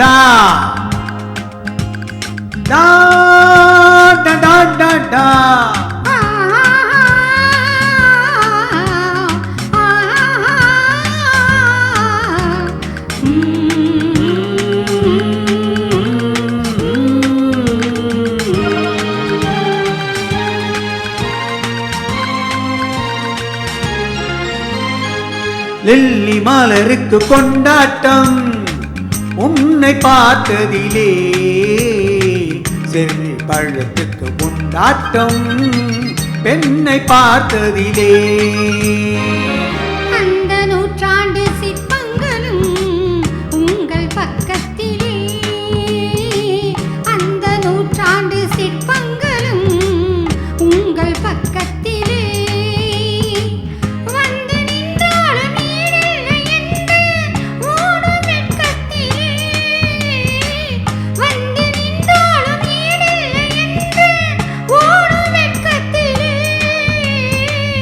da da da da da da. Lily மலருக்கு கொண்டாட்டம் உன்னை பார்த்ததிலே, செர்ரி பழத்துக்கு கொண்டாட்டம் பெண்ணை பார்த்ததிலே. அந்த நூற்றாண்டு சிற்பங்களும் உங்கள் பக்கத்திலே, அந்த நூற்றாண்டு சிற்பங்களும் உங்கள் பக்கத்திலே.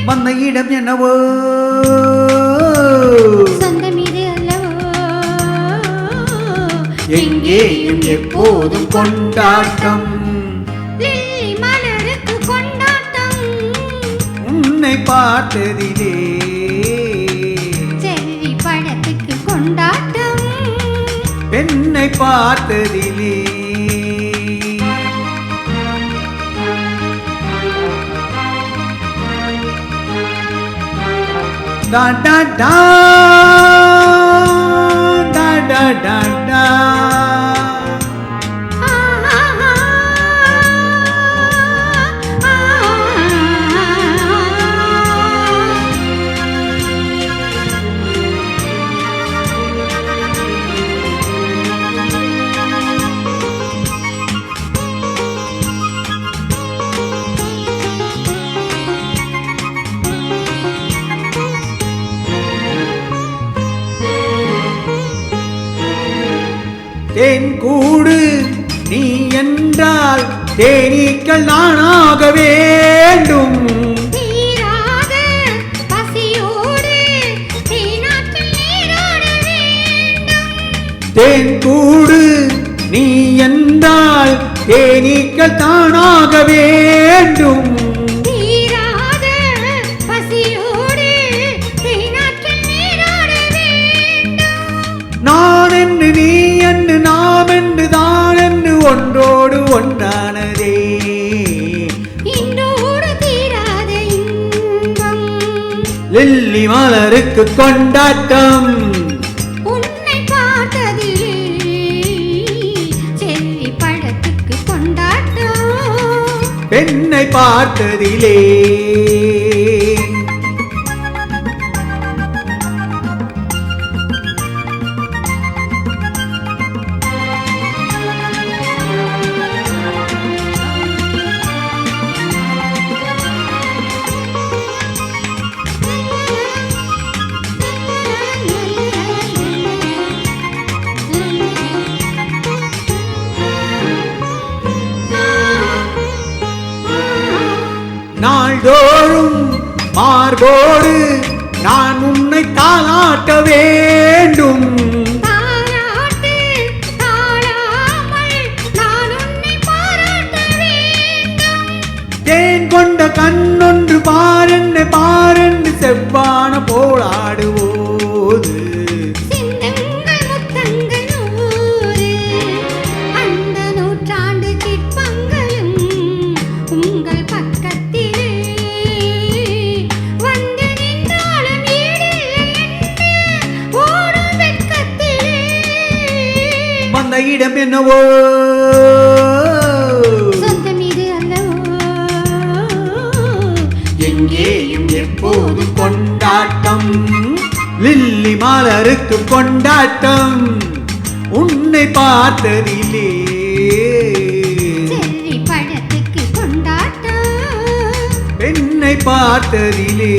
வந்த இடம் என்னவோ சொந்தமீது அல்லவோ, எங்கேயும் எப்போதும் கொண்டாட்டம். லில்லி மலருக்கு கொண்டாட்டம் உன்னை பார்த்ததிலே, செர்ரி பழத்துக்கு கொண்டாட்டம் பெண்ணை பார்த்ததிலே. Da da da da da da da. தேன் கூடு நீ என்றால் தேனீக்கள் நானாக வேண்டும். தீராத பசியோடு தேனாற்றில் நீராட வேண்டும். தேன் கூடு நீ என்றால் தேனீக்கள் தானாக வேண்டும். தீராத பசியோடு தேனாற்றில் நீராட வேண்டும். நான் என்று நீ என்று நாம் என்று தான் என்று ஒன்றோடு ஒன்றானதே, இன்றோடு தீராத இன்பம். லில்லி மலருக்கு கொண்டாட்டம் உன்னை பார்த்ததிலே, செர்ரி பழத்துக்கு கொண்டாட்டம் பெண்ணை பார்த்ததிலே. நாள்தோறும் மார்போடு நான் உன்னை தாளாட்ட வேண்டும். தாலாட்டு தாழாமல் நான் உன்னை பாராட்ட வேண்டும். தேன் கொண்ட கண்ணொன்று பாரென்று பாரென்று செவ்வான போராடுவோது, சிந்தங்கள் முத்தங்கள் நூறு, அந்த நூற்றாண்டு சிற்பங்களும் உங்கள் பக்கத்திலே. வந்து நின்றாலும் ஈடில்லை என்று ஓடும் வெட்கத்திலே. வந்த இடம் என்னவோ சொந்தமீது அல்லவோ, எங்கேயும் எப்போதும் கொண்டாட்டம். லில்லி மலருக்கு கொண்டாட்டம் உன்னை பார்த்ததிலே, செர்ரி பழத்துக்கு கொண்டாட்டம் பெண்ணை பார்த்ததிலே.